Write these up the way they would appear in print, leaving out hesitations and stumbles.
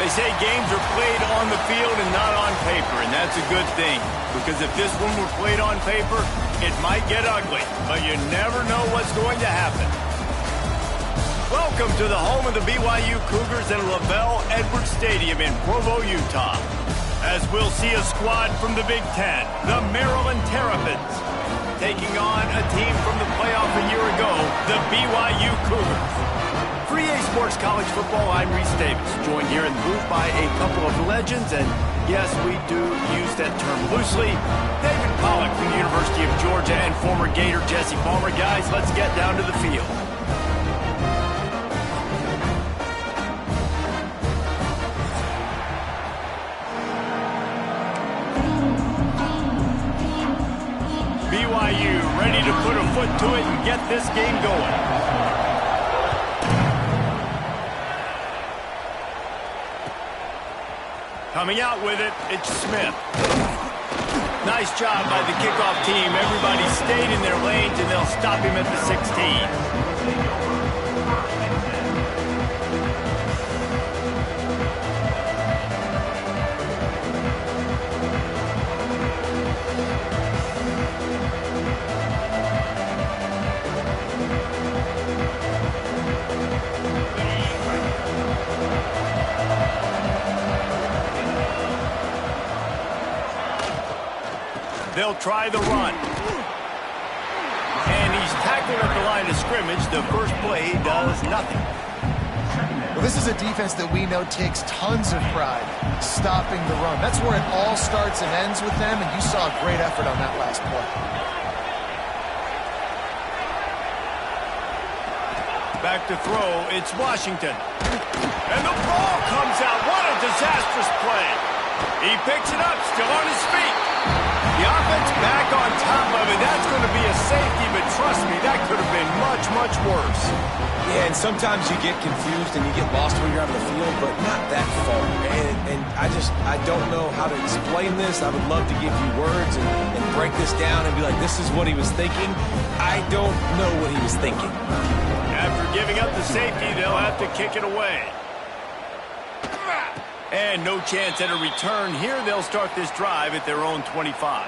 They say games are played on the field and not on paper, and that's a good thing. Because if this one were played on paper, it might get ugly. But you never know what's going to happen. Welcome to the home of the BYU Cougars in LaVell Edwards Stadium in Provo, Utah. As we'll see a squad from the Big Ten, the Maryland Terrapins, taking on a team from the playoff a year ago, the BYU Cougars. For EA Sports College Football, I'm Reese Davis, joined here in the booth by a couple of legends, and yes, we do use that term loosely. David Pollack from the University of Georgia and former Gator Jesse Palmer. Guys, let's get down to the field. BYU ready to put a foot to it and get this game going. Coming out with it, it's Smith. Nice job by the kickoff team. Everybody stayed in their lanes, and they'll stop him at the 16. They'll try the run. And he's tackled at the line of scrimmage. The first play does nothing. Well, this is a defense that we know takes tons of pride stopping the run. That's where it all starts and ends with them, and you saw a great effort on that last play. Back to throw, it's Washington. And the ball comes out. What a disastrous play. He picks it up, still on his feet. The offense back on top of it. That's going to be a safety, but trust me, that could have been much, much worse. Yeah, and sometimes you get confused and you get lost when you're out of the field, but not that far. And I don't know how to explain this. I would love to give you words and break this down and be like, this is what he was thinking. I don't know what he was thinking. After giving up the safety, they'll have to kick it away. And no chance at a return here. They'll start this drive at their own 25.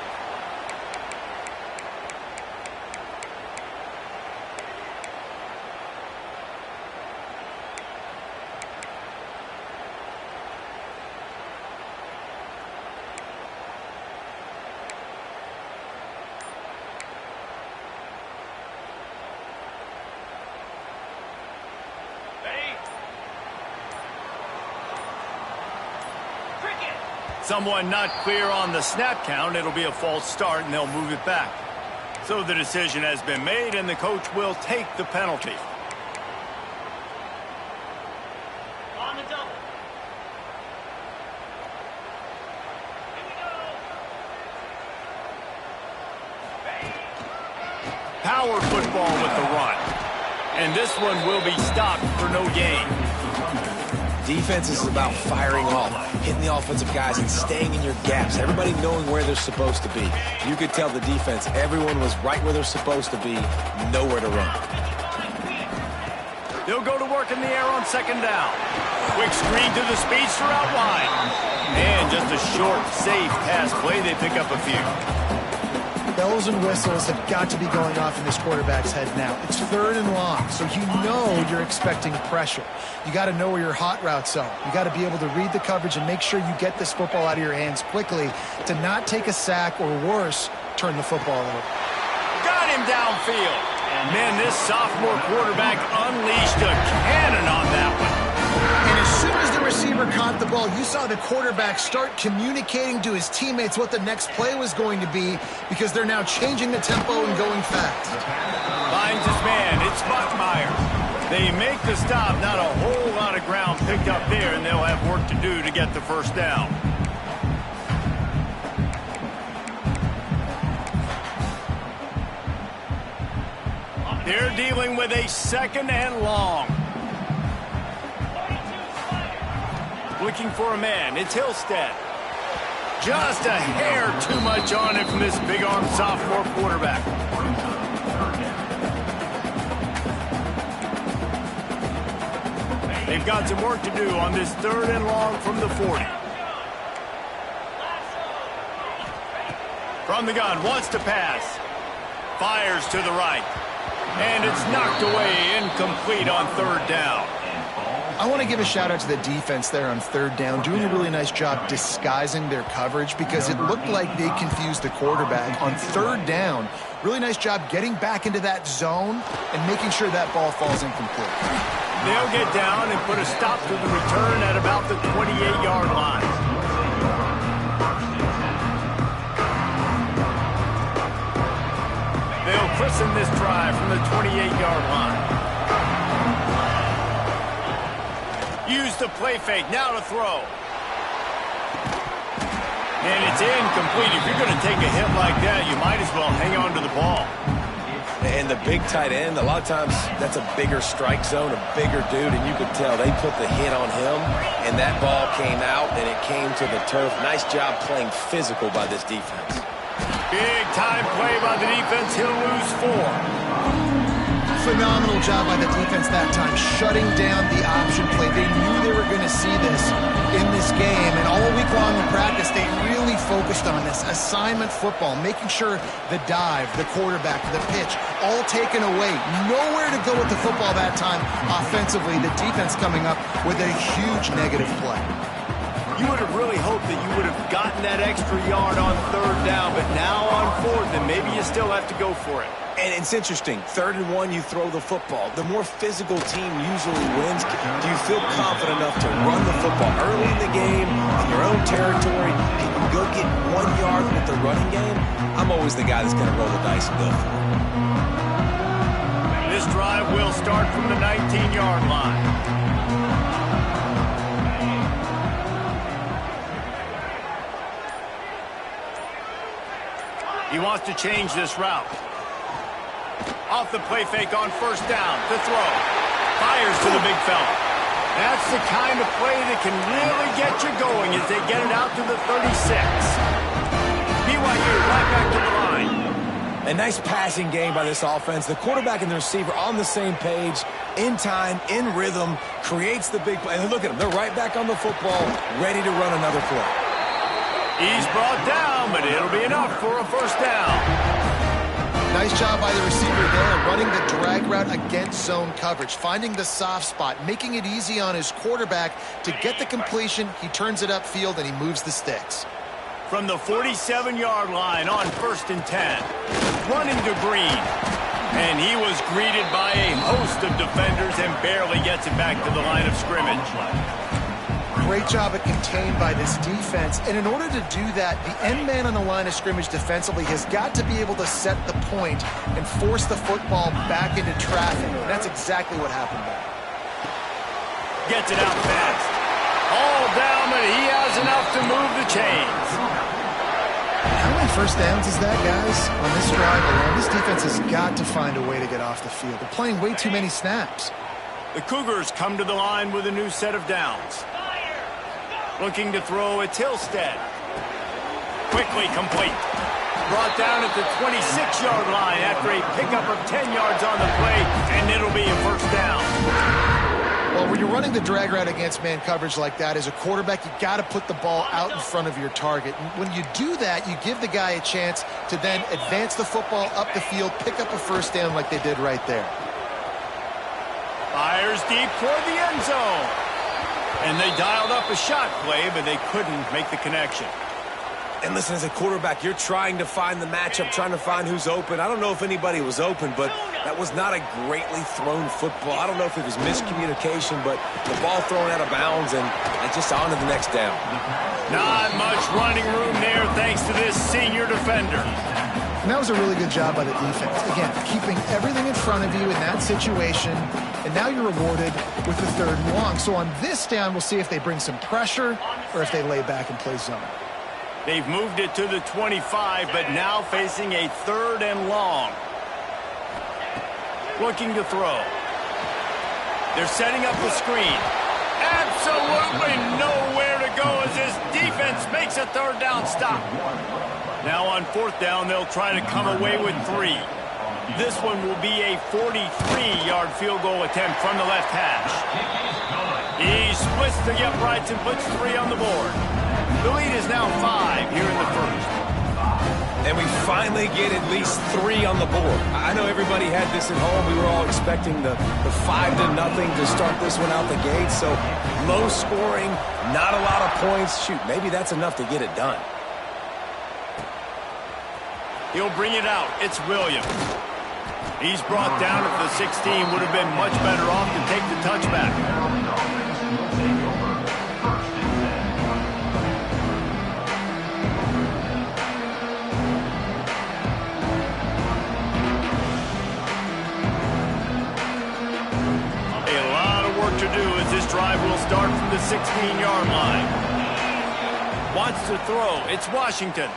Someone not clear on the snap count. It'll be a false start, and they'll move it back. So the decision has been made, and the coach will take the penalty. On the double. Here we go. Power football with the run. And this one will be stopped for no gain. Defense is about firing off, hitting the offensive guys and staying in your gaps. Everybody knowing where they're supposed to be. You could tell the defense, everyone was right where they're supposed to be, nowhere to run. They'll go to work in the air on second down. Quick screen to the speedster out wide. And just a short, safe pass play. They pick up a few. Bells and whistles have got to be going off in this quarterback's head now. It's 3rd and long, so you know you're expecting pressure. You got to know where your hot routes are. You got to be able to read the coverage and make sure you get this football out of your hands quickly to not take a sack or worse, turn the football over. Got him downfield. And man, this sophomore quarterback unleashed a cannon on that one. And as soon as the receiver caught the ball, you saw the quarterback start communicating to his teammates what the next play was going to be because they're now changing the tempo and going fast. Finds his man. It's Buckmeyer. They make the stop. Not a whole lot of ground picked up there, and they'll have work to do to get the first down. They're dealing with a 2nd and long. Looking for a man. It's Hillstead. Just a hair too much on it from this big-arm sophomore quarterback. They've got some work to do on this 3rd and long from the 40. From the gun, wants to pass. Fires to the right. And it's knocked away, incomplete on 3rd down. I want to give a shout out to the defense there on 3rd down, doing a really nice job disguising their coverage because it looked like they confused the quarterback on 3rd down. Really nice job getting back into that zone and making sure that ball falls incomplete. They'll get down and put a stop to the return at about the 28-yard line. They'll christen this drive from the 28-yard line. Use the play fake, now to throw. And it's incomplete. If you're going to take a hit like that, you might as well hang on to the ball. And the big tight end, a lot of times that's a bigger strike zone, a bigger dude, and you could tell they put the hit on him, and that ball came out, and it came to the turf. Nice job playing physical by this defense. Big time play by the defense. He'll lose 4. Phenomenal job by the defense that time, shutting down the option play. They knew they were going to see this in this game, and all week long in practice, they really focused on this assignment football, making sure the dive, the quarterback, the pitch, all taken away. Nowhere to go with the football that time offensively. The defense coming up with a huge negative play. You would have really hoped that you would have gotten that extra yard on 3rd down, but now on 4th, and maybe you still have to go for it. And it's interesting, 3rd and 1, you throw the football. The more physical team usually wins. Do you feel confident enough to run the football early in the game, in your own territory? Can you go get 1 yard with the running game? I'm always the guy that's going to roll the dice and go for it. This drive will start from the 19-yard line. He wants to change this route. Off the play fake on 1st down. To throw. Fires to the big fella. That's the kind of play that can really get you going as they get it out to the 36. BYU right back to the line. A nice passing game by this offense. The quarterback and the receiver on the same page, in time, in rhythm, creates the big play. And look at them. They're right back on the football, ready to run another play. He's brought down, but it'll be enough for a 1st down. Nice job by the receiver there, running the drag route against zone coverage, finding the soft spot, making it easy on his quarterback to get the completion. He turns it upfield, and he moves the sticks. From the 47-yard line on 1st and 10, running to Green. And he was greeted by a host of defenders and barely gets it back to the line of scrimmage. Great job at contained by this defense. And in order to do that, the end man on the line of scrimmage defensively has got to be able to set the point and force the football back into traffic. And that's exactly what happened there. Gets it out fast. All down, but he has enough to move the chains. How many 1st downs is that, guys? On this drive alone, this defense has got to find a way to get off the field. They're playing way too many snaps. The Cougars come to the line with a new set of downs. Looking to throw, it's Hillstead. Quickly complete. Brought down at the 26-yard line after a pickup of 10 yards on the play, and it'll be a 1st down. Well, when you're running the drag route against man coverage like that, as a quarterback, you got to put the ball out in front of your target. And when you do that, you give the guy a chance to then advance the football up the field, pick up a 1st down like they did right there. Fires deep toward the end zone. And they dialed up a shot play, but they couldn't make the connection. And listen, as a quarterback, you're trying to find the matchup, trying to find who's open. I don't know if anybody was open, but that was not a greatly thrown football. I don't know if it was miscommunication, but the ball thrown out of bounds and just on to the next down. Not much running room there thanks to this senior defender. And that was a really good job by the defense. Again, keeping everything in front of you in that situation, and now you're rewarded with the 3rd and long. So on this down, we'll see if they bring some pressure or if they lay back and play zone. They've moved it to the 25, but now facing a 3rd and long. Looking to throw. They're setting up the screen. Absolutely nowhere to go as this defense makes a 3rd down stop. Now on 4th down, they'll try to come away with 3. This one will be a 43-yard field goal attempt from the left hash. He splits the uprights and puts 3 on the board. The lead is now 5 here in the first. And we finally get at least 3 on the board. I know everybody had this at home. We were all expecting the 5-0 to start this one out the gate. So low scoring, not a lot of points. Shoot, maybe that's enough to get it done. He'll bring it out. It's Williams. He's brought down at the 16. Would have been much better off to take the touchback. To do as this drive will start from the 16-yard line. Wants to throw. It's Washington.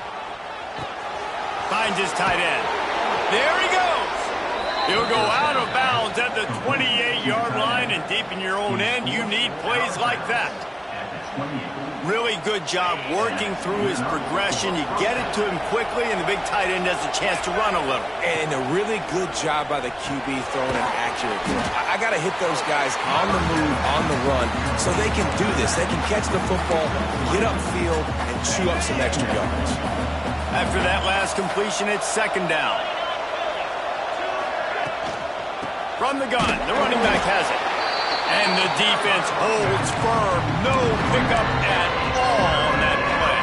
Finds his tight end. There he goes. He'll go out of bounds at the 28-yard line, and deep in your own end, you need plays like that. Really good job working through his progression. You get it to him quickly, and the big tight end has a chance to run a little. And a really good job by the QB throwing an accurate throw. I got to hit those guys on the move, on the run, so they can do this. They can catch the football, get upfield, and chew up some extra yards. After that last completion, it's 2nd down. From the gun, the running back has it. And the defense holds firm. No pickup at all on that play.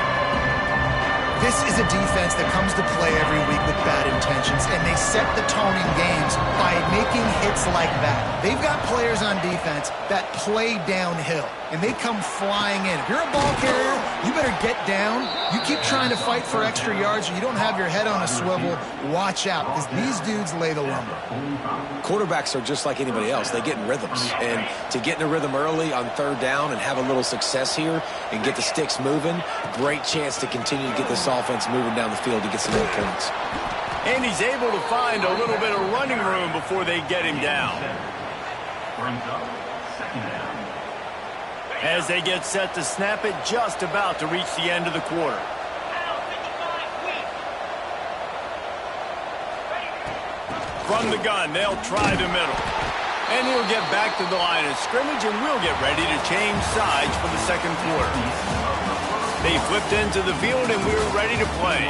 This is a defense that comes to play every week with bad intentions, and they set the tone in games by making hits like that. They've got players on defense that play downhill, and they come flying in. If you're a ball carrier, you better get down. You keep trying to fight for extra yards, or you don't have your head on a swivel. Watch out, because these dudes lay the lumber. Quarterbacks are just like anybody else. They get in rhythms. And to get in a rhythm early on 3rd down and have a little success here and get the sticks moving, great chance to continue to get this offense moving down the field to get some more points. And he's able to find a little bit of running room before they get him down. As they get set to snap it, just about to reach the end of the quarter. From the gun, they'll try the middle. And he'll get back to the line of scrimmage, and we'll get ready to change sides for the 2nd quarter. They flipped into the field, and we're ready to play.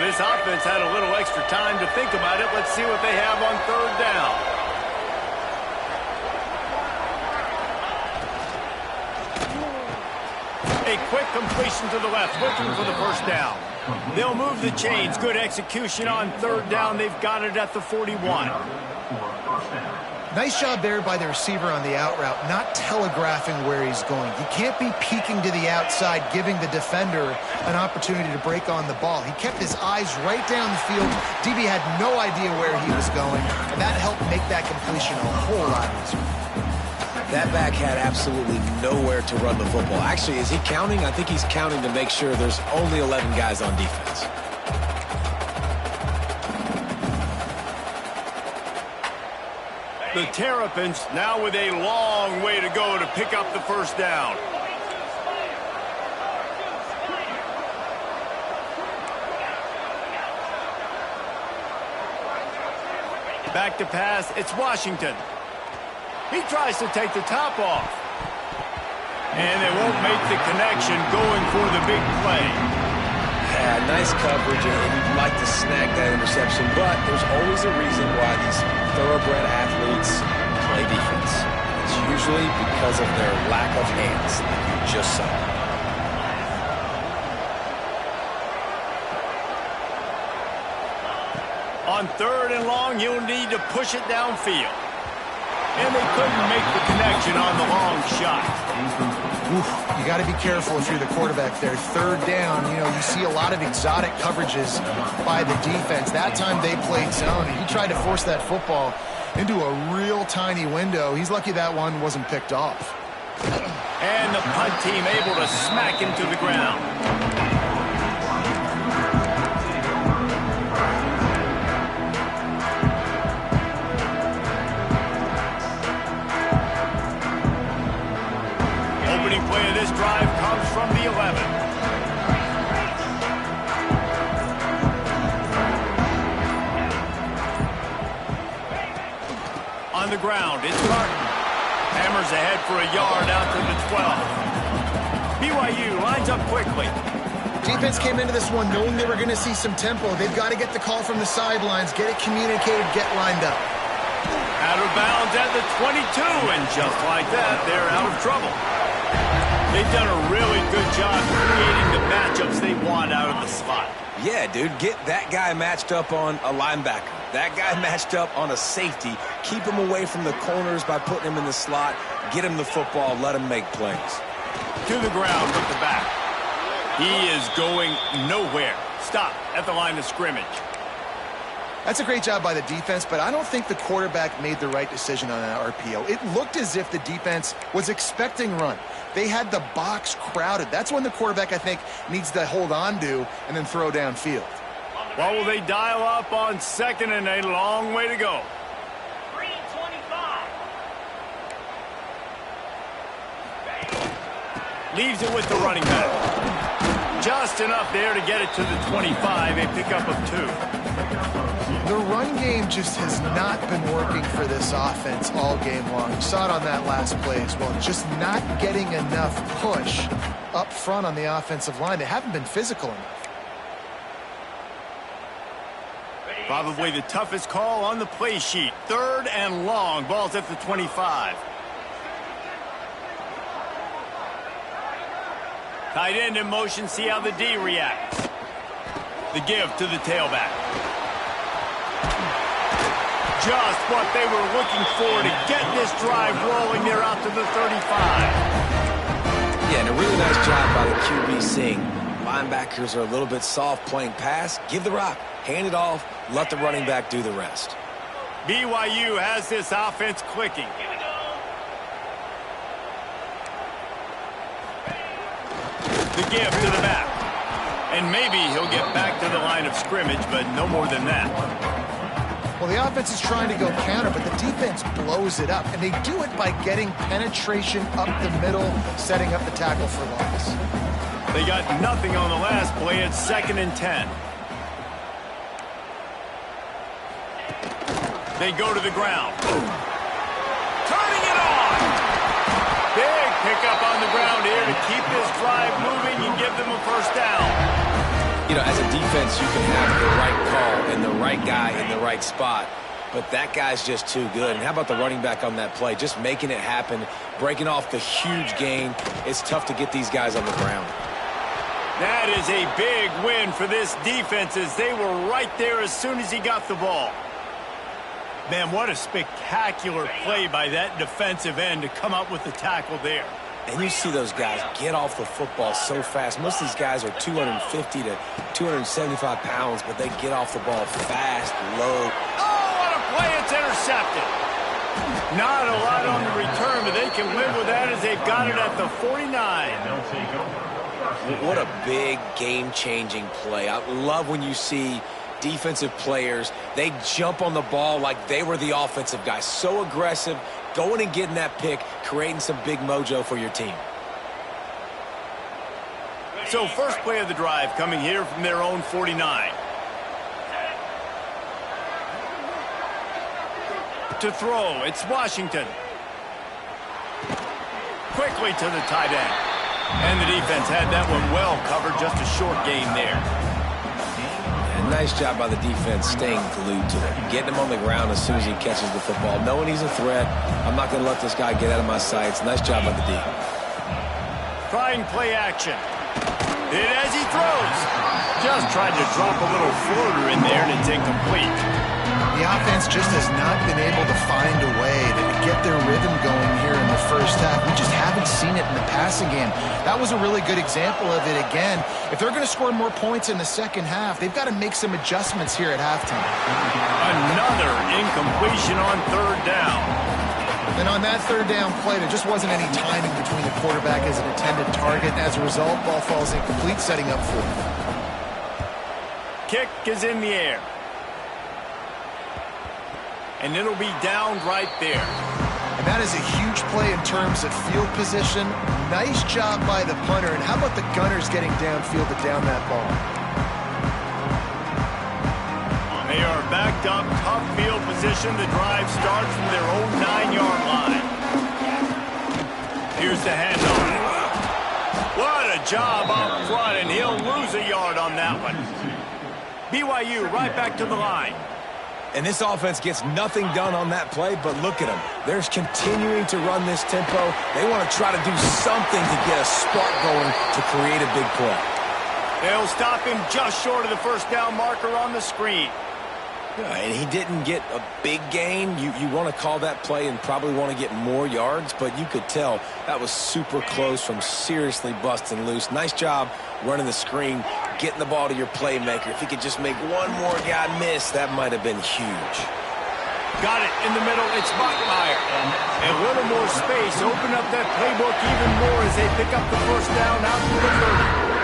This offense had a little extra time to think about it. Let's see what they have on 3rd down. A quick completion to the left, looking for the 1st down. They'll move the chains. Good execution on 3rd down. They've got it at the 41. Nice job there by the receiver on the out route, not telegraphing where he's going. You can't be peeking to the outside, giving the defender an opportunity to break on the ball. He kept his eyes right down the field. DB had no idea where he was going, and that helped make that completion a whole lot easier. That back had absolutely nowhere to run the football. Actually, is he counting? I think he's counting to make sure there's only 11 guys on defense. The Terrapins now with a long way to go to pick up the 1st down. Back to pass, it's Washington. He tries to take the top off. And they won't make the connection going for the big play. Yeah, nice coverage, and you'd like to snag that interception, but there's always a reason why these thoroughbred athletes play defense. It's usually because of their lack of hands, like you just saw. On 3rd and long, you'll need to push it downfield. And they couldn't make the connection on the long shot. Oof, you got to be careful if you're the quarterback there. 3rd down, you see a lot of exotic coverages by the defense. That time they played zone, and he tried to force that football into a real tiny window. He's lucky that one wasn't picked off. And the punt team able to smack him to the ground. Play of this drive comes from the 11. On the ground, it's Martin. Hammers ahead for a yard out to the 12. BYU lines up quickly. Defense came into this one knowing they were going to see some tempo. They've got to get the call from the sidelines, get it communicated, get lined up. Out of bounds at the 22, and just like that, they're out of trouble. They've done a really good job creating the matchups they want out of the slot. Yeah, dude, get that guy matched up on a linebacker. That guy matched up on a safety. Keep him away from the corners by putting him in the slot. Get him the football. Let him make plays. To the ground with the back. He is going nowhere. Stop at the line of scrimmage. That's a great job by the defense, but I don't think the quarterback made the right decision on that RPO. It looked as if the defense was expecting run. They had the box crowded. That's when the quarterback, I think, needs to hold on to and then throw downfield. Well, will they dial up on second and a long way to go? Leaves it with the running back. Just enough there to get it to the 25, a pickup of 2. The run game just has not been working for this offense all game long. You saw it on that last play as well. Just not getting enough push up front on the offensive line. They haven't been physical enough. Probably the toughest call on the play sheet. 3rd and long. Ball's at the 25. Tight end in motion. See how the D reacts. The give to the tailback. Just what they were looking for to get this drive rolling. They're out to the 35. Yeah, and a really nice job by the QB seeing linebackers are a little bit soft playing pass. Give the rock. Hand it off. Let the running back do the rest. BYU has this offense clicking. The give to the back. And maybe he'll get back to the line of scrimmage, but no more than that. Well, the offense is trying to go counter, but the defense blows it up. And they do it by getting penetration up the middle, setting up the tackle for loss. They got nothing on the last play. It's 2nd and 10. They go to the ground. Turning it on! Big pickup on the ground here to keep this drive moving and give them a first down. You know, as a defense, you can have the right call and the right guy in the right spot, but that guy's just too good. And how about the running back on that play? Just making it happen, breaking off the huge gain. It's tough to get these guys on the ground. That is a big win for this defense as they were right there as soon as he got the ball. Man, what a spectacular play by that defensive end to come up with the tackle there. And you see those guys get off the football so fast. Most of these guys are 250 to 275 pounds, but they get off the ball fast, low. Oh, what a play. It's intercepted. Not a lot on the return, but they can live with that as they've got it at the 49. What a big game-changing play. I love when you see defensive players, they jump on the ball like they were the offensive guy. So aggressive, going and getting that pick, creating some big mojo for your team. So first play of the drive coming here from their own 49. To throw, it's Washington. Quickly to the tight end. And the defense had that one well covered, just a short gain there. And nice job by the defense staying glued to it. Getting him on the ground as soon as he catches the football. Knowing he's a threat, I'm not going to let this guy get out of my sights. Nice job by the D. Trying play action. It as he throws. Just tried to drop a little floater in there, and it's incomplete. The offense just has not been able to find a way to get their rhythm going here in the first half. We just haven't seen it in the passing game. That was a really good example of it again. If they're going to score more points in the second half, they've got to make some adjustments here at halftime. Another incompletion on 3rd down. And on that 3rd down play, there just wasn't any timing between the quarterback as an intended target. And as a result, ball falls incomplete, setting up 4th. Kick is in the air. And it'll be downed right there. And that is a huge play in terms of field position. Nice job by the punter. And how about the gunners getting downfield to down that ball? A They are backed up, tough field position. The drive starts from their own 9-yard line. Here's the handoff. What a job up front, and he'll lose a yard on that one. BYU right back to the line. And this offense gets nothing done on that play, but look at them. They're continuing to run this tempo. They want to try to do something to get a spark going to create a big play. They'll stop him just short of the first down marker on the screen. Yeah, and he didn't get a big gain. You want to call that play and probably want to get more yards, but you could tell that was super close from seriously busting loose. Nice job running the screen, getting the ball to your playmaker. If he could just make one more guy miss, that might have been huge. Got it in the middle. It's Bachmeier. A little more space. Open up that playbook even more as they pick up the first down out to the 30.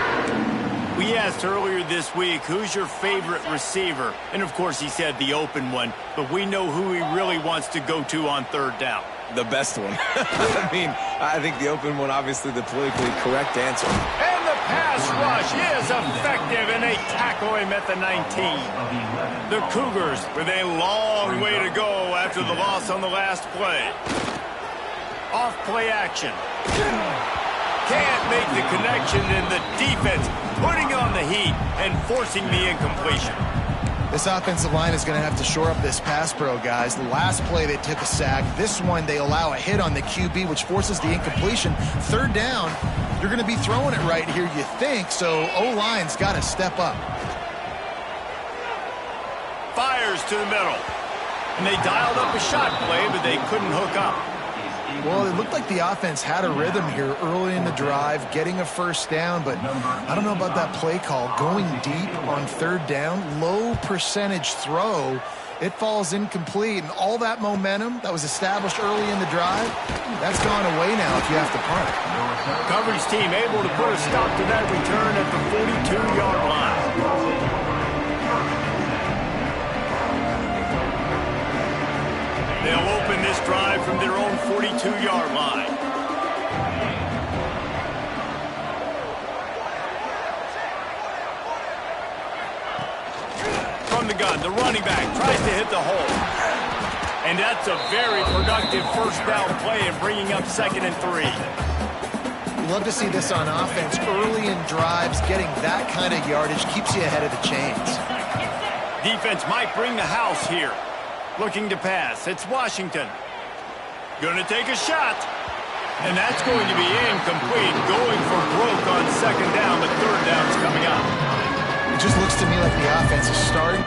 We asked earlier this week, who's your favorite receiver? And, of course, he said the open one. But we know who he really wants to go to on third down. The best one. I think the open one, obviously the politically correct answer. And the pass rush is effective, and they tackle him at the 19. The Cougars with a long way to go after the loss on the last play. Off play action. Can't make the connection, and the defense putting on the heat and forcing the incompletion. This offensive line is going to have to shore up this pass pro, guys. The last play they took a sack. This one they allow a hit on the QB, which forces the incompletion. Third down, you're going to be throwing it right here, you think, so O-line's got to step up. Fires to the middle. And they dialed up a shot play, but they couldn't hook up. Well, it looked like the offense had a rhythm here early in the drive, getting a first down, but I don't know about that play call. Going deep on third down, low percentage throw, it falls incomplete, and all that momentum that was established early in the drive, that's gone away now if you have to punt. Coverage team able to put a stop to that return at the 42-yard line. They'll open this drive from their own 42-yard line. From the gun, the running back tries to hit the hole. And that's a very productive first down play and bringing up 2nd and 3. You love to see this on offense. Early in drives, getting that kind of yardage keeps you ahead of the chains. Defense might bring the house here. Looking to pass. It's Washington. Going to take a shot. And that's going to be incomplete. Going for broke on 2nd down, but 3rd down's coming up. It just looks to me like the offense is starting.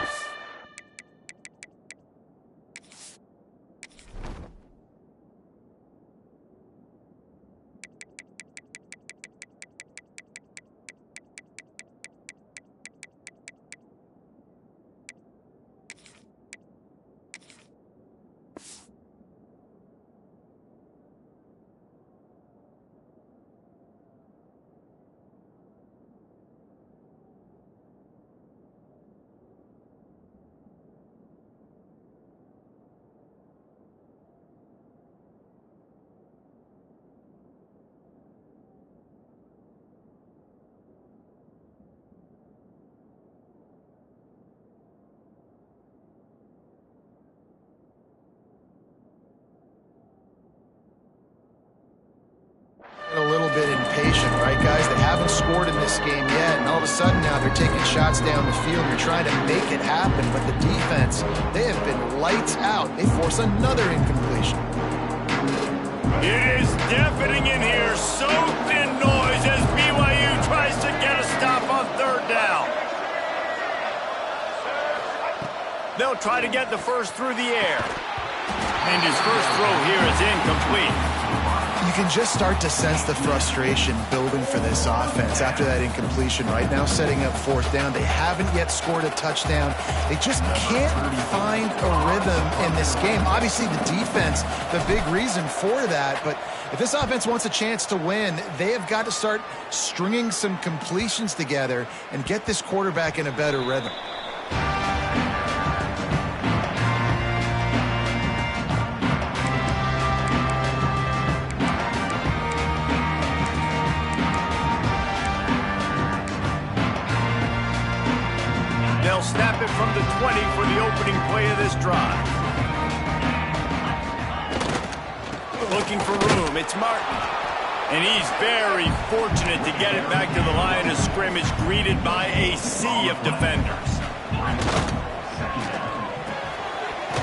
A little bit impatient, right, guys? They haven't scored in this game yet, and all of a sudden now they're taking shots down the field. You're trying to make it happen, but the defense, they have been lights out. They force another incompletion. It is deafening in here, soaked in noise as BYU tries to get a stop on 3rd down. They'll try to get the first through the air. And his first throw here is incomplete. You can just start to sense the frustration building for this offense after that incompletion. Right now, setting up 4th down. They haven't yet scored a touchdown. They just can't find a rhythm in this game. Obviously, the defense, the big reason for that. But if this offense wants a chance to win, they have got to start stringing some completions together and get this quarterback in a better rhythm. Snap it it from the 20 for the opening play of this drive. Looking for room, it's Martin. And he's very fortunate to get it back to the line of scrimmage, greeted by a sea of defenders.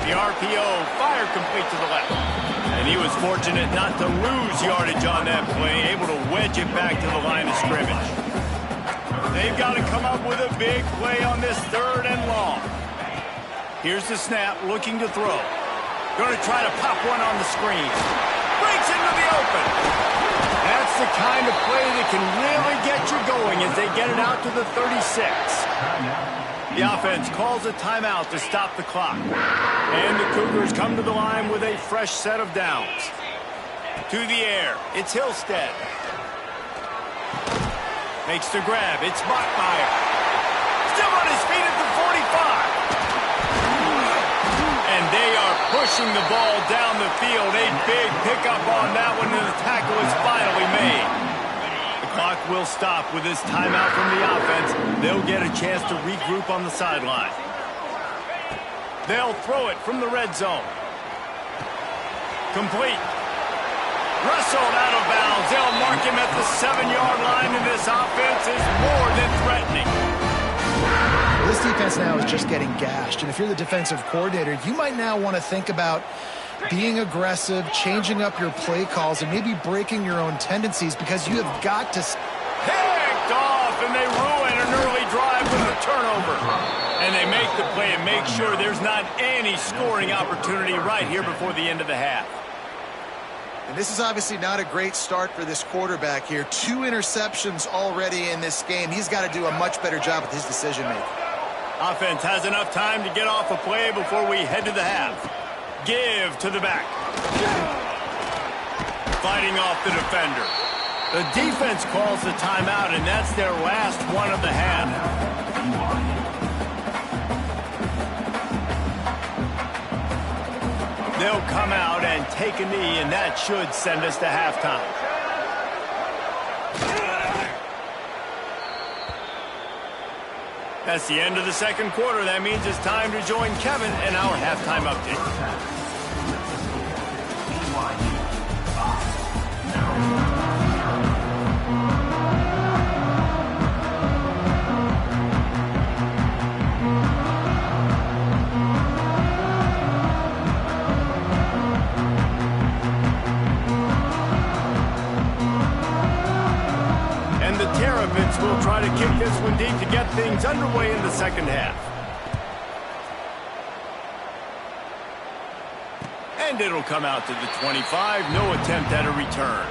The RPO, fire complete to the left. And he was fortunate not to lose yardage on that play, able to wedge it back to the line of scrimmage. They've got to come up with a big play on this 3rd and long. Here's the snap, looking to throw. Going to try to pop one on the screen. Breaks into the open. That's the kind of play that can really get you going as they get it out to the 36. The offense calls a timeout to stop the clock. And the Cougars come to the line with a fresh set of downs. To the air, it's Hillstead. Makes the grab, it's Bachmeier. Still on his feet at the 45. And they are pushing the ball down the field. A big pickup on that one, and the tackle is finally made. The clock will stop with this timeout from the offense. They'll get a chance to regroup on the sideline. They'll throw it from the red zone. Complete. Wrestled out of bounds. They'll mark him at the 7-yard line, and this offense is more than threatening. Well, this defense now is just getting gashed, and if you're the defensive coordinator, you might now want to think about being aggressive, changing up your play calls, and maybe breaking your own tendencies, because you have got to... Picked off, and they ruin an early drive with a turnover. And they make the play and make sure there's not any scoring opportunity right here before the end of the half. And this is obviously not a great start for this quarterback here. 2 interceptions already in this game. He's got to do a much better job with his decision-making. Offense has enough time to get off a play before we head to the half. Give to the back. Fighting off the defender. The defense calls the timeout, and that's their last one of the half. They'll come out and take a knee, and that should send us to halftime. That's the end of the second quarter. That means it's time to join Kevin in our halftime update. Will try to kick this one deep to get things underway in the second half. And it'll come out to the 25. No attempt at a return.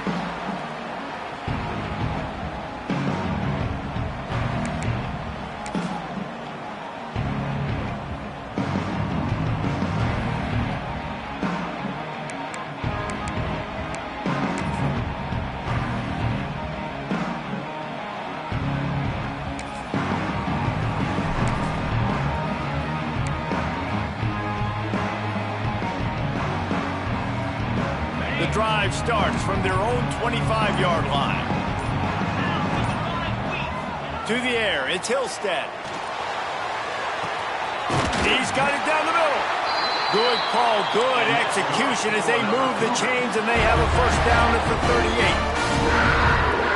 The drive starts from their own 25-yard line. To the air, it's Hillstead. He's got it down the middle. Good call, good execution as they move the chains, and they have a first down at the 38.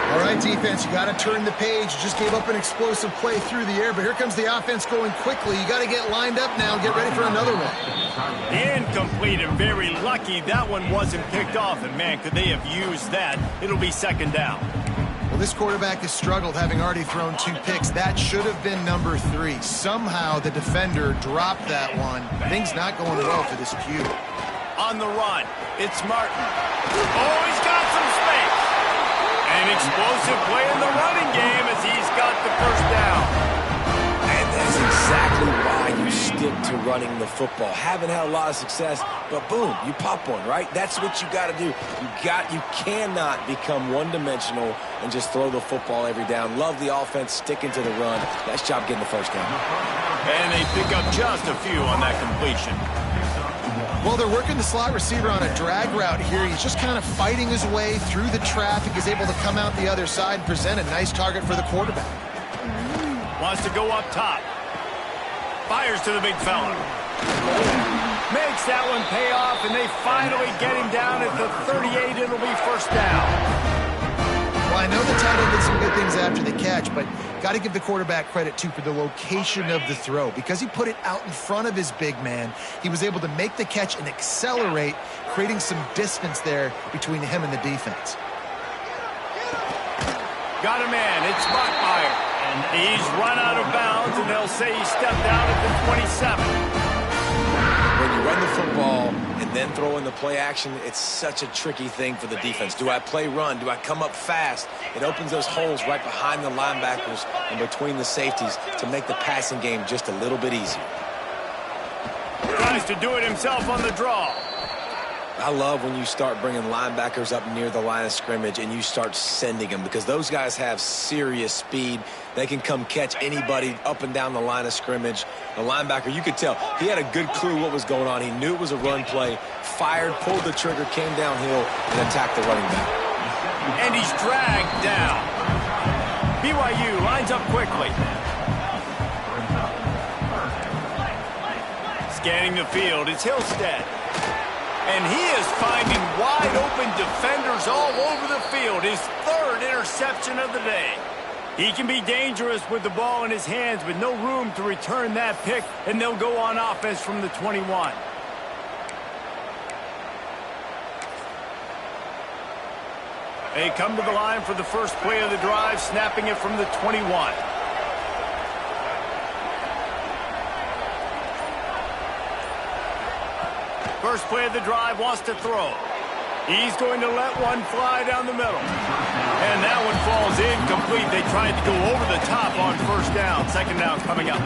All right, defense, you got to turn the page. You just gave up an explosive play through the air, but here comes the offense going quickly. You got to get lined up now and get ready for another one. Incomplete, and very lucky that one wasn't picked off. And, man, could they have used that? It'll be second down. Well, this quarterback has struggled, having already thrown 2 picks. That should have been number 3. Somehow the defender dropped that one. Things not going well for this Q. On the run, it's Martin. Oh, he's got some space. An explosive play in the running game as he's got the first down. And that's exactly why you stick to running the football. Haven't had a lot of success, but boom, you pop one, right? That's what you got to do. You cannot become one-dimensional and just throw the football every down. Love the offense, sticking to the run. Nice job getting the first down. And they pick up just a few on that completion. Well, they're working the slot receiver on a drag route here. He's just kind of fighting his way through the traffic. He's able to come out the other side and present a nice target for the quarterback. Wants to go up top. Fires to the big fella. Makes that one pay off, and they finally get him down at the 38. It'll be first down. Well, I know the tight end did some good things after the catch, but got to give the quarterback credit, too, for the location of the throw. Because he put it out in front of his big man, he was able to make the catch and accelerate, creating some distance there between him and the defense. Got a man. It's Bachmeyer. And he's run out of bounds, and they'll say he stepped out at the 27. When you run the football and then throw in the play action, it's such a tricky thing for the defense. Do I play run? Do I come up fast? It opens those holes right behind the linebackers and between the safeties to make the passing game just a little bit easier. Tries to do it himself on the draw. I love when you start bringing linebackers up near the line of scrimmage and you start sending them, because those guys have serious speed. They can come catch anybody up and down the line of scrimmage. The linebacker, you could tell, he had a good clue what was going on. He knew it was a run play, fired, pulled the trigger, came downhill, and attacked the running back. And he's dragged down. BYU lines up quickly. Scanning the field, it's Hillstead. And he is finding wide-open defenders all over the field. His third interception of the day. He can be dangerous with the ball in his hands, but no room to return that pick, and they'll go on offense from the 21. They come to the line for the first play of the drive, snapping it from the 21. First play of the drive, wants to throw. He's going to let one fly down the middle. And that one falls incomplete. They tried to go over the top on first down. Second down coming up.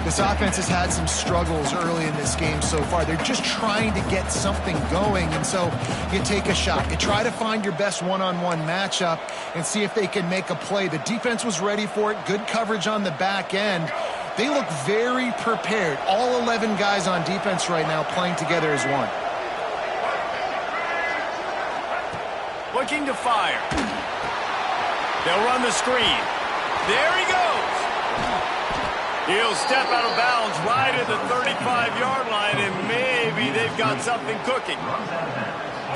This offense has had some struggles early in this game so far. They're just trying to get something going, and so you take a shot. You try to find your best one-on-one matchup and see if they can make a play. The defense was ready for it. Good coverage on the back end. They look very prepared. All 11 guys on defense right now playing together as one. Looking to fire. They'll run the screen. There he goes. He'll step out of bounds right at the 35-yard line, and maybe they've got something cooking.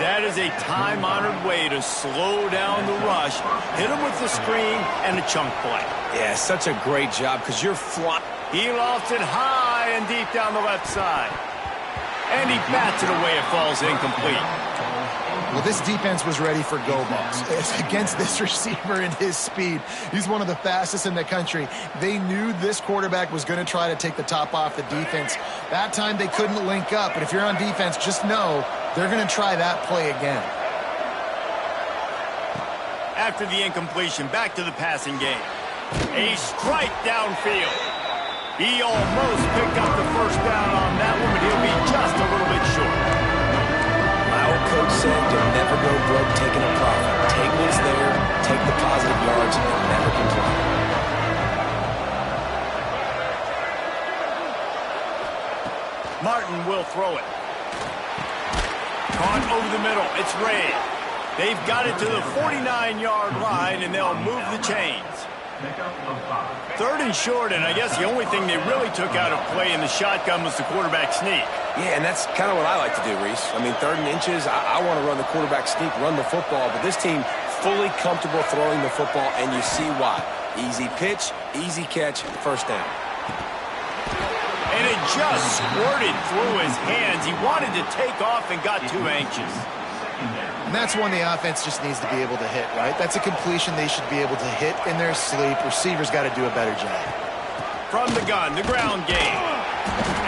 That is a time-honored way to slow down the rush, hit him with the screen, and a chunk play. Yeah, such a great job, because you're flying. He lofts it high and deep down the left side. And he bats it away. It falls incomplete. Well, this defense was ready for go balls. Against this receiver and his speed, he's one of the fastest in the country. They knew this quarterback was going to try to take the top off the defense. That time they couldn't link up, but if you're on defense, just know they're going to try that play again. After the incompletion, back to the passing game. A strike downfield. He almost picked up the first down on that one, but he'll be just a little bit short. My old coach said you'll never go broke taking a profit. Take what's there, take the positive yards, and never complain. Martin will throw it. Caught over the middle. It's Ray. They've got it to the 49-yard line, and they'll move the chains. Third and short, and I guess the only thing they really took out of play in the shotgun was the quarterback sneak. Yeah, and that's kind of what I like to do, Reese. I mean, 3rd and inches, I want to run the quarterback sneak, run the football, but this team fully comfortable throwing the football, and you see why. Easy pitch, easy catch, first down. And it just squirted through his hands. He wanted to take off and got too anxious. And that's one the offense just needs to be able to hit, right? That's a completion they should be able to hit in their sleep. Receivers got to do a better job. From the gun, the ground game.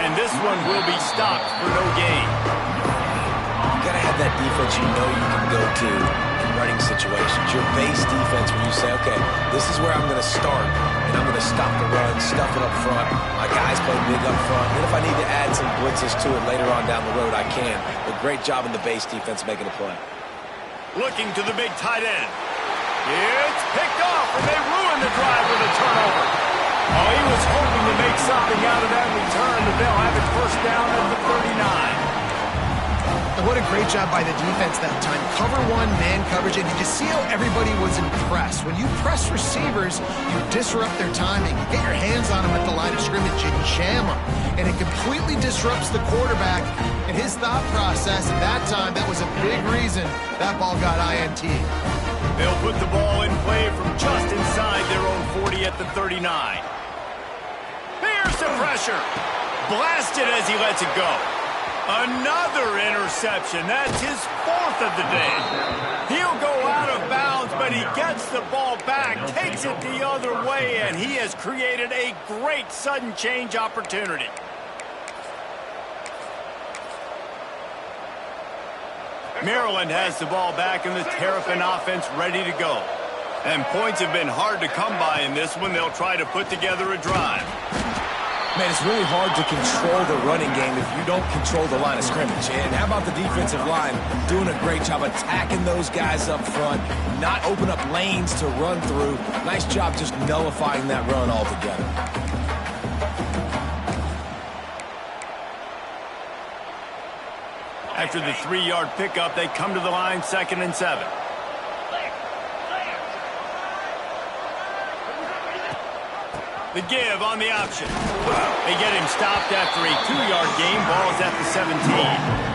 And this one will be stopped for no gain. You got to have that defense you know you can go to in running situations. Your base defense where you say, okay, this is where I'm going to start, and I'm going to stop the run, stuff it up front. My guys play big up front. And if I need to add some blitzes to it later on down the road, I can. But great job in the base defense making a play. Looking to the big tight end. It's picked off, and they ruin the drive with a turnover. Oh, he was hoping to make something out of that return, but they'll have it first down at the 39. And what a great job by the defense that time. Cover one, man coverage, and did you see how everybody was impressed? When you press receivers, you disrupt their timing. You get your hands on them at the line of scrimmage, you jam them, and it completely disrupts the quarterback and his thought process. At that time, that was a big reason that ball got INT. They'll put the ball in play from just inside their own 40 at the 39. Here's the pressure. Blasted as he lets it go. Another interception. That's his 4th of the day. He'll go out of bounds, but he gets the ball back, takes it the other way, and he has created a great sudden change opportunity. Maryland has the ball back and the Terrapin offense ready to go. And points have been hard to come by in this one. They'll try to put together a drive. Man, it's really hard to control the running game if you don't control the line of scrimmage. And how about the defensive line doing a great job attacking those guys up front, not open up lanes to run through. Nice job just nullifying that run altogether. After the 3-yard pickup, they come to the line 2nd and 7. The give on the option. They get him stopped after a 2-yard gain. Ball's at the 17.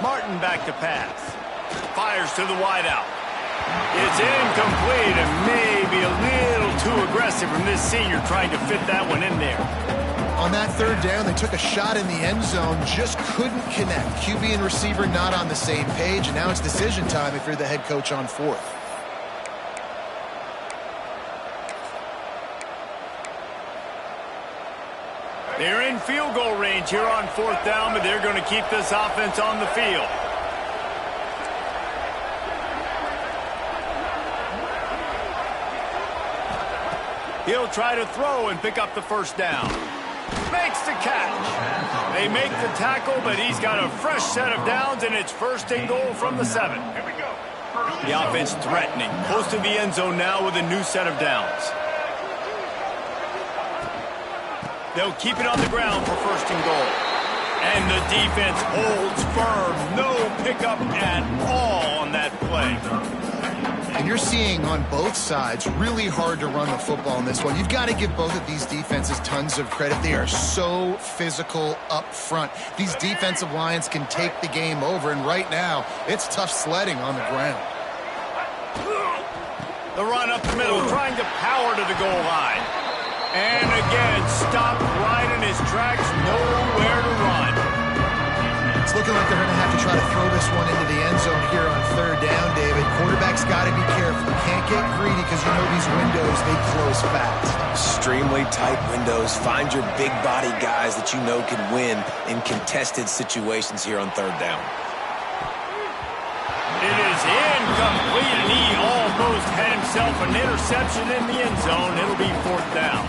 Martin back to pass. Fires to the wideout. It's incomplete and maybe a little too aggressive from this senior trying to fit that one in there. On that 3rd down, they took a shot in the end zone, just couldn't connect. QB and receiver not on the same page, and now it's decision time if you're the head coach on 4th. They're in field goal range here on 4th down, but they're going to keep this offense on the field. He'll try to throw and pick up the 1st down. Makes the catch. They make the tackle, but he's got a fresh set of downs, and it's 1st and goal from the 7. Here we go. The offense threatening. Close to the end zone now with a new set of downs. They'll keep it on the ground for 1st and goal. And the defense holds firm. No pickup at all on that play. And you're seeing on both sides, really hard to run the football in this one. You've got to give both of these defenses tons of credit. They are so physical up front. These defensive lines can take the game over, and right now, it's tough sledding on the ground. The run up the middle, trying to power to the goal line. And again, stopped right in his tracks, nowhere to run. It's looking like they're going to have to try to throw this one into the end zone here on 3rd down, David. Quarterback's got to be careful. You can't get greedy because you know these windows, they close fast. Extremely tight windows. Find your big body guys that you know can win in contested situations here on 3rd down. It is incomplete, and he almost had himself an interception in the end zone. It'll be 4th down.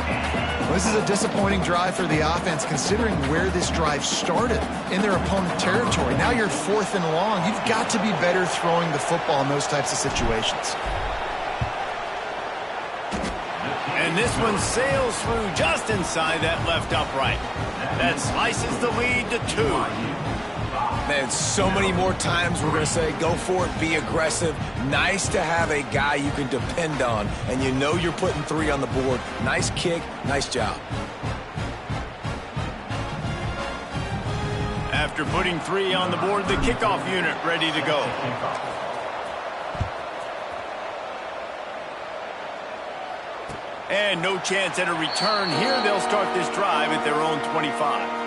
Well, this is a disappointing drive for the offense, considering where this drive started, in their opponent territory. Now you're 4th and long. You've got to be better throwing the football in those types of situations. And this one sails through just inside that left upright. That slices the lead to 2. Man, so many more times we're going to say, go for it, be aggressive. Nice to have a guy you can depend on, and you know you're putting 3 on the board. Nice kick, nice job. After putting 3 on the board, the kickoff unit ready to go. And no chance at a return here. They'll start this drive at their own 25.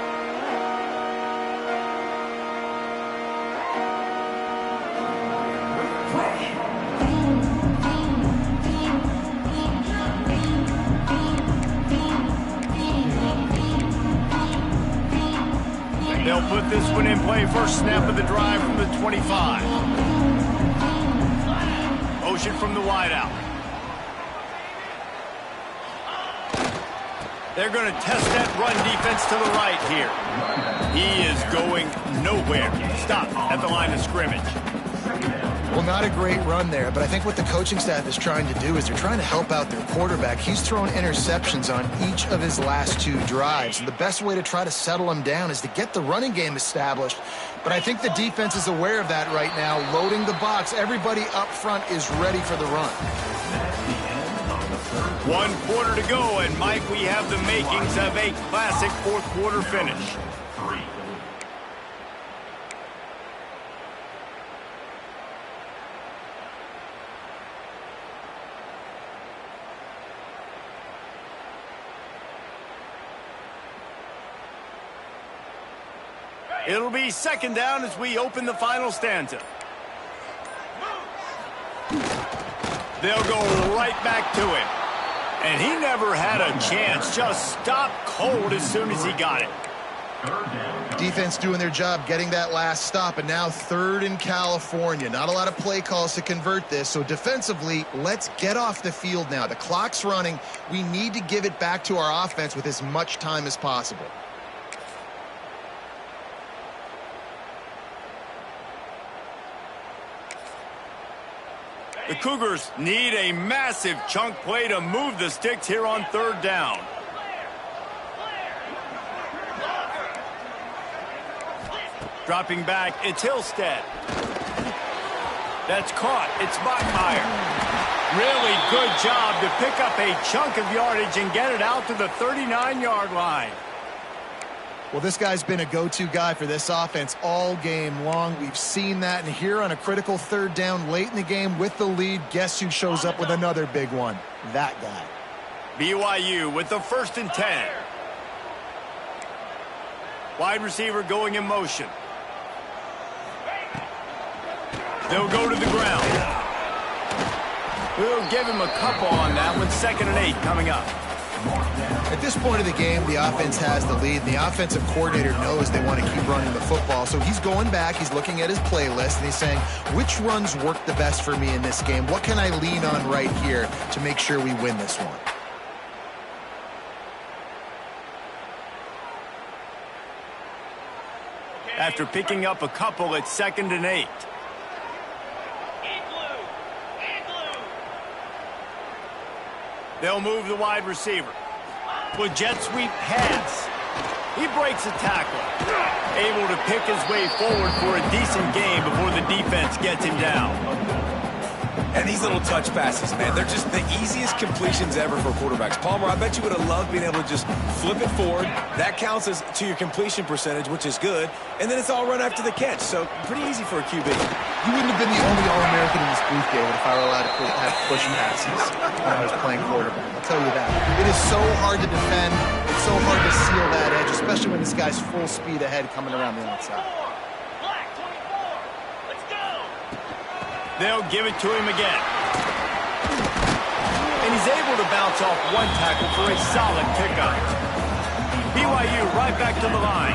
They'll put this one in play. First snap of the drive from the 25. Motion from the wideout. They're going to test that run defense to the right here. He is going nowhere. Stop at the line of scrimmage. Well, not a great run there, but I think what the coaching staff is trying to do is they're trying to help out their quarterback. He's thrown interceptions on each of his last 2 drives, and the best way to try to settle him down is to get the running game established. But I think the defense is aware of that right now, loading the box. Everybody up front is ready for the run. 1 quarter to go, and Mike, we have the makings of a classic fourth quarter finish. It'll be second down as we open the final stanza. They'll go right back to him. And he never had a chance. Just stopped cold as soon as he got it. Defense doing their job, getting that last stop, and now 3rd in California. Not a lot of play calls to convert this, so defensively, let's get off the field now. The clock's running. We need to give it back to our offense with as much time as possible. The Cougars need a massive chunk play to move the sticks here on 3rd down. Dropping back, it's Hillstead. That's caught. It's Bachmeyer. Really good job to pick up a chunk of yardage and get it out to the 39-yard line. Well, this guy's been a go-to guy for this offense all game long. We've seen that, and here on a critical 3rd down late in the game with the lead, guess who shows up with another big one? That guy. BYU with the 1st and 10. Wide receiver going in motion. They'll go to the ground. We'll give him a couple on that one. 2nd and 8 coming up. At this point of the game, the offense has the lead, and the offensive coordinator knows they want to keep running the football. So he's going back, he's looking at his playlist, and he's saying, which runs work the best for me in this game? What can I lean on right here to make sure we win this one? After picking up a couple, it's 2nd and 8. They'll move the wide receiver. With jet sweep pass. He breaks a tackle. Able to pick his way forward for a decent gain before the defense gets him down. And these little touch passes, man, they're just the easiest completions ever for quarterbacks. Palmer, I bet you would have loved being able to just flip it forward. That counts as to your completion percentage, which is good. And then it's all run after the catch. So pretty easy for a QB. You wouldn't have been the only All-American in this booth, David, if I were allowed to have push passes when I was playing quarterback. I'll tell you that. It is so hard to defend. It's so hard to seal that edge, especially when this guy's full speed ahead coming around the outside. They'll give it to him again. And he's able to bounce off one tackle for a solid pickup. BYU right back to the line.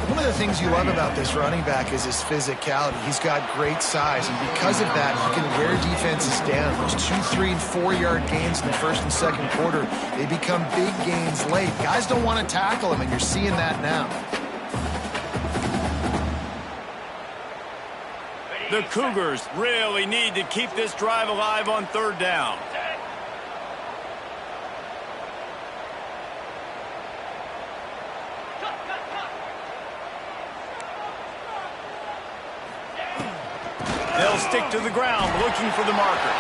One of the things you love about this running back is his physicality. He's got great size, and because of that, he can wear defenses down. Those 2, 3, and 4-yard gains in the 1st and 2nd quarter, they become big gains late. Guys don't want to tackle him, and you're seeing that now. The Cougars really need to keep this drive alive on 3rd down. They'll stick to the ground looking for the marker.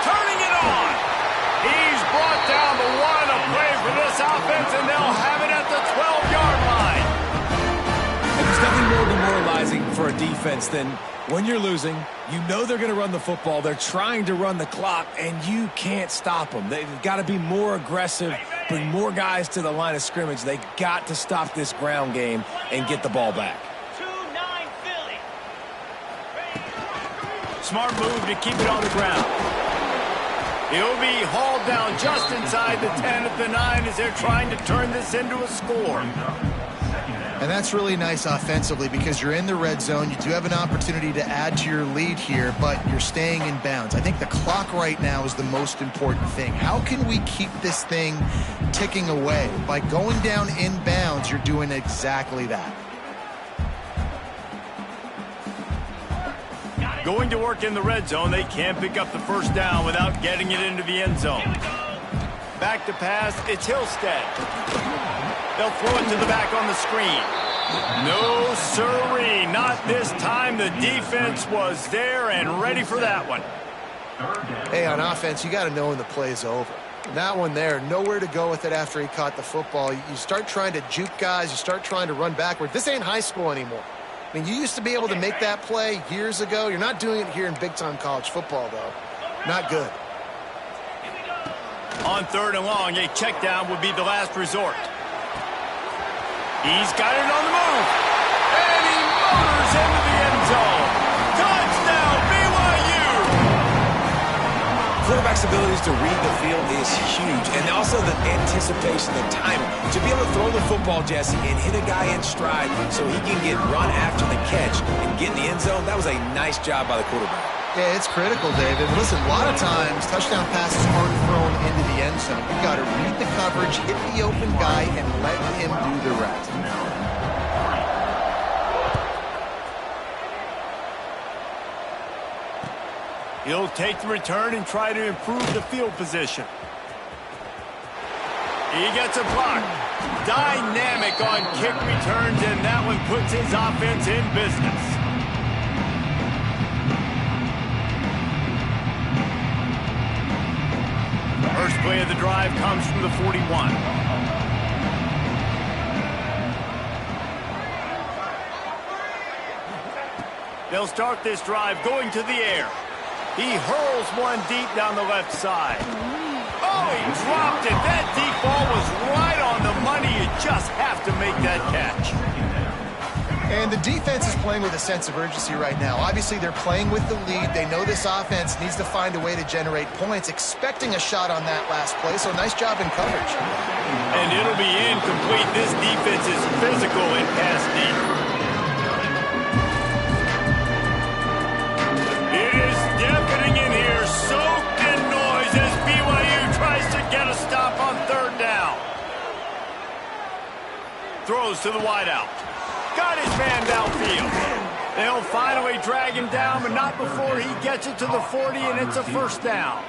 Turning it on. He's brought down the one, a play for this offense, and they'll have it at the 12-yard line. And there's nothing more demoralizing for a defense than when you're losing, you know they're going to run the football. They're trying to run the clock, and you can't stop them. They've got to be more aggressive, bring more guys to the line of scrimmage. They got to stop this ground game and get the ball back. Smart move to keep it on the ground. He'll be hauled down just inside the 10 at the 9 as they're trying to turn this into a score. And that's really nice offensively because you're in the red zone. You do have an opportunity to add to your lead here, but you're staying in bounds. I think the clock right now is the most important thing. How can we keep this thing ticking away? By going down in bounds, you're doing exactly that. Going to work in the red zone, they can't pick up the first down without getting it into the end zone. Back to pass, it's Hillstead. They'll throw it to the back on the screen. No sirree, not this time. The defense was there and ready for that one. Hey, on offense, you got to know when the play's over. That one there, nowhere to go with it after he caught the football. You start trying to juke guys. You start trying to run backward. This ain't high school anymore. I mean, you used to be able to make that play years ago. You're not doing it here in big-time college football, though. Not good. On 3rd and long, a check down would be the last resort. He's got it on the move. And he motors into the end zone. Touchdown, BYU! Quarterback's abilities to read the field is huge. And also the anticipation, the timing. To be able to throw the football, Jesse, and hit a guy in stride so he can get run after the catch and get in the end zone, that was a nice job by the quarterback. Yeah, it's critical, David. Listen, a lot of times touchdown passes aren't thrown into the end zone. You've got to read the coverage, hit the open guy, and let him do the rest. He'll take the return and try to improve the field position. He gets a block. Dynamic on kick returns, and that one puts his offense in business. First play of the drive comes from the 41. They'll start this drive going to the air. He hurls one deep down the left side. Oh, he dropped it. That deep ball was right on the money. You just have to make that catch. And the defense is playing with a sense of urgency right now. Obviously, they're playing with the lead. They know this offense needs to find a way to generate points, expecting a shot on that last play. So nice job in coverage. And it'll be incomplete. This defense is physical and pass deep. It is deafening in here, soaked in noise as BYU tries to get a stop on 3rd down. Throws to the wideout. Got his man downfield. They'll finally drag him down, but not before he gets it to the 40, and it's a first down.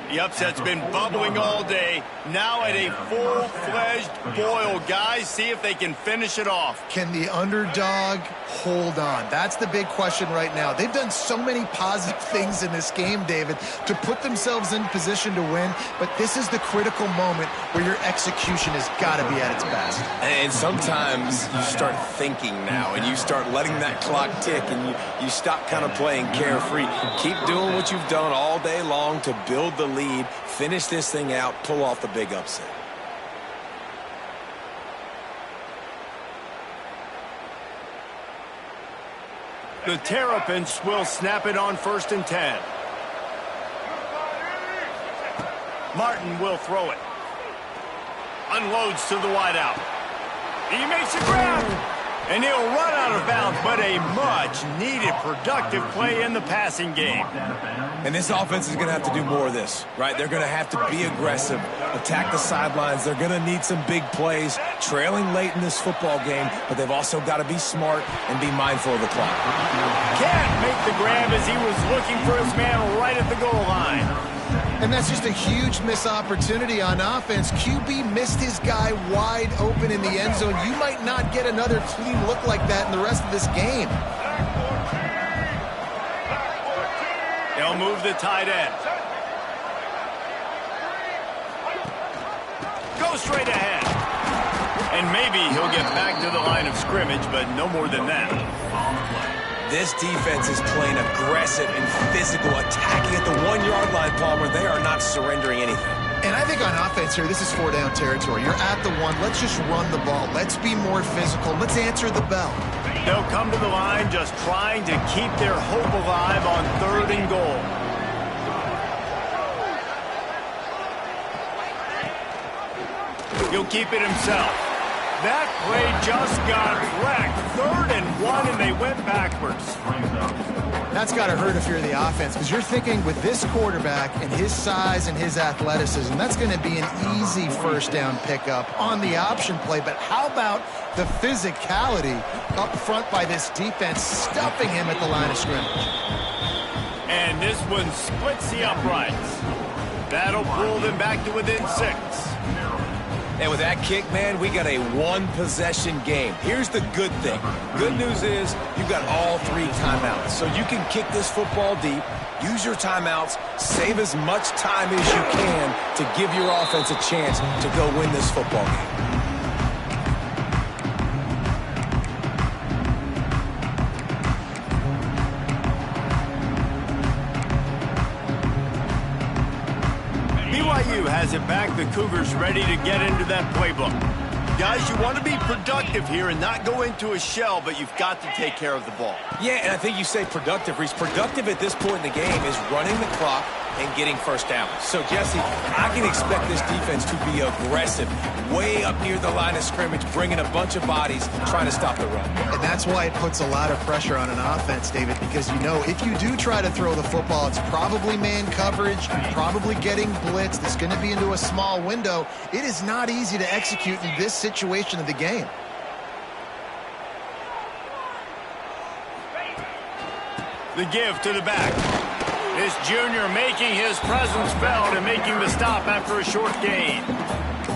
The upset's been bubbling all day. Now at a full-fledged boil. Guys, see if they can finish it off. Can the underdog hold on? That's the big question right now. They've done so many positive things in this game, David, to put themselves in position to win, but this is the critical moment where your execution has got to be at its best. And sometimes you start thinking now, and you start letting that clock tick, and you stop kind of playing carefree. Keep doing what you've done all day long to build the lead, finish this thing out, pull off the big upset. The Terrapins will snap it on 1st and 10. Martin will throw it. Unloads to the wideout. He makes a grab. And he'll run out of bounds, but a much-needed productive play in the passing game. And this offense is going to have to do more of this, right? They're going to have to be aggressive, attack the sidelines. They're going to need some big plays, trailing late in this football game, but they've also got to be smart and be mindful of the clock. Can't make the grab as he was looking for his man right at the goal line. And that's just a huge missed opportunity on offense. QB missed his guy wide open in the end zone. You might not get another clean look like that in the rest of this game. They'll move the tight end. Go straight ahead. And maybe he'll get back to the line of scrimmage, but no more than that. This defense is playing aggressive and physical, attacking at the 1-yard line, Palmer. They are not surrendering anything. And I think on offense here, this is 4-down territory. You're at the 1. Let's just run the ball. Let's be more physical. Let's answer the bell. They'll come to the line just trying to keep their hope alive on 3rd and goal. He'll keep it himself. That play just got wrecked. 3rd and 1, and they went backwards. That's got to hurt if you're the offense, because you're thinking with this quarterback and his size and his athleticism, that's going to be an easy first down pickup on the option play. But how about the physicality up front by this defense, stuffing him at the line of scrimmage? And this one splits the uprights. That'll pull them back to within 6. And with that kick, man, we got a one-possession game. Here's the good thing. Good news is you've got all 3 timeouts. So you can kick this football deep, use your timeouts, save as much time as you can to give your offense a chance to go win this football game. BYU has it back. The Cougars ready to get into that playbook. Guys, you want to be productive here and not go into a shell, but you've got to take care of the ball. Yeah, and I think you say productive, Reese. Productive at this point in the game is running the clock and getting first down. So, Jesse, I can expect this defense to be aggressive, way up near the line of scrimmage, bringing a bunch of bodies, trying to stop the run. And that's why it puts a lot of pressure on an offense, David, because you know if you do try to throw the football, it's probably man coverage, probably getting blitzed. It's going to be into a small window. It is not easy to execute in this situation of the game. The give to the back. This junior making his presence felt and making the stop after a short gain.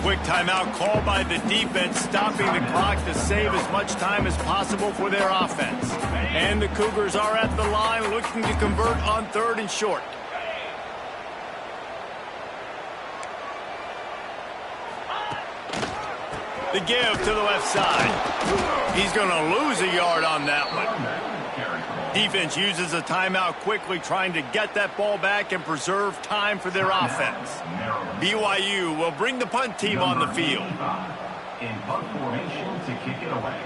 Quick timeout called by the defense, stopping the clock to save as much time as possible for their offense. And the Cougars are at the line looking to convert on 3rd and short. The give to the left side. He's going to lose a yard on that one. Defense uses a timeout quickly, trying to get that ball back and preserve time for their offense. BYU will bring the punt team on the field. In punt formation to kick it away.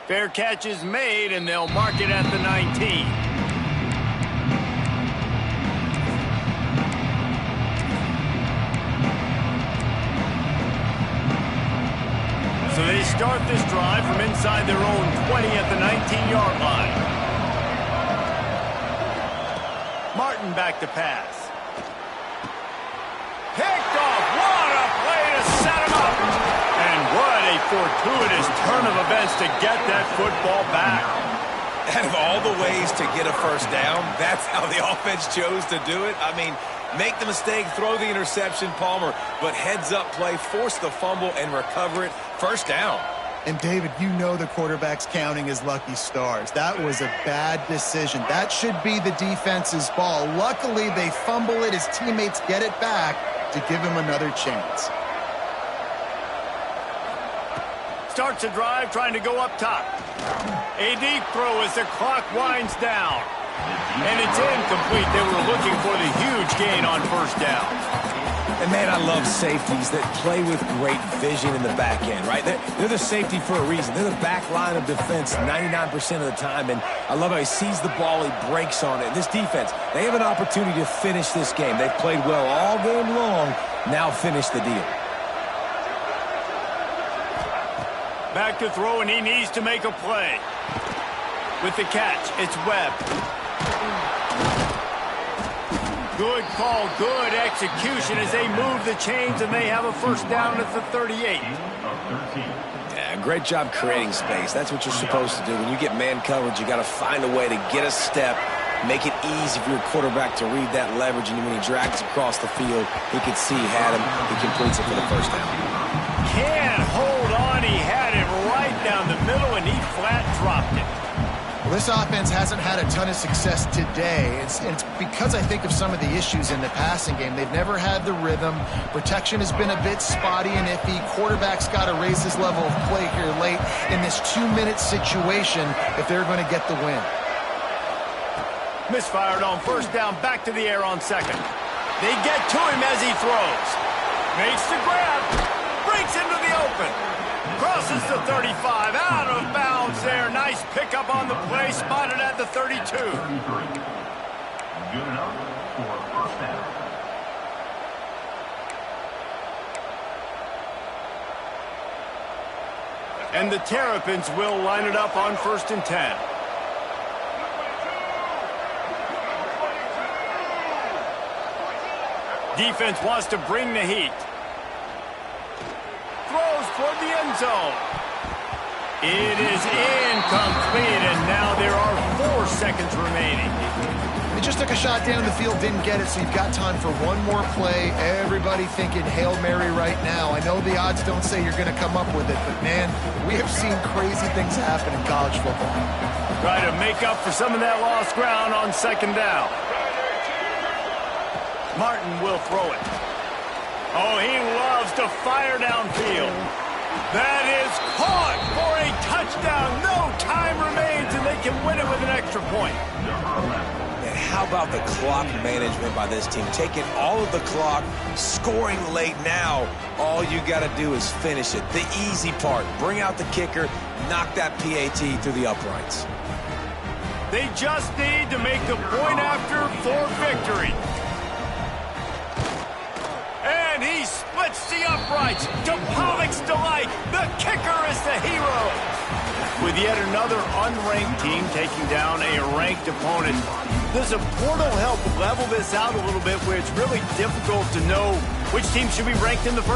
Fair catch is made, and they'll mark it at the 19. So they start this drive from inside their own 20 at the 19-yard line. Martin back to pass. Picked off. What a play to set him up. And what a fortuitous turn of events to get that football back. Out of all the ways to get a first down, that's how the offense chose to do it. I mean, make the mistake, throw the interception, Palmer, but heads-up play, force the fumble, and recover it. First down. And, David, you know the quarterback's counting his lucky stars. That was a bad decision. That should be the defense's ball. Luckily, they fumble it. His teammates get it back to give him another chance. Starts a drive trying to go up top. A deep throw as the clock winds down. And it's incomplete. They were looking for the huge gain on first down. And, man, I love safeties that play with great vision in the back end, right? They're the safety for a reason. They're the back line of defense 99% of the time. And I love how he sees the ball, he breaks on it. And this defense, they have an opportunity to finish this game. They've played well all game long. Now finish the deal. Back to throw, and he needs to make a play. With the catch, it's Webb. Good call, good execution as they move the chains, and they have a first down at the 38. Yeah, great job creating space. That's what you're supposed to do. When you get man coverage, you got to find a way to get a step, make it easy for your quarterback to read that leverage, and when he drags across the field, he could see he had him. He completes it for the first down. Can't hold on. He had it right down the middle, and he flat dropped it. Well, this offense hasn't had a ton of success today. It's because I think of some of the issues in the passing game. They've never had the rhythm. Protection has been a bit spotty and iffy. Quarterback's got to raise his level of play here late in this 2-minute situation if they're going to get the win. Misfired on first down, back to the air on second. They get to him as he throws. Makes the grab. Breaks into the open. Crosses the 35, out of bounds there. Nice pickup on the play, spotted at the 32. Good enough for first down. And the Terrapins will line it up on 1st and 10. Defense wants to bring the heat. Throws toward the end zone. It is incomplete, and now there are 4 seconds remaining. They just took a shot down the field, didn't get it, so you've got time for one more play. Everybody thinking Hail Mary right now. I know the odds don't say you're going to come up with it, but, man, we have seen crazy things happen in college football. Try to make up for some of that lost ground on 2nd down. Martin will throw it. Oh, he loves to fire downfield. That is caught for a touchdown. No time remains, and they can win it with an extra point. And how about the clock management by this team? Taking all of the clock, scoring late now. All you got to do is finish it. The easy part. Bring out the kicker, knock that PAT through the uprights. They just need to make the point after for victory. And he splits the uprights to Pollock's delight. The kicker is the hero. With yet another unranked team taking down a ranked opponent, does a portal help level this out a little bit where it's really difficult to know which team should be ranked in the first?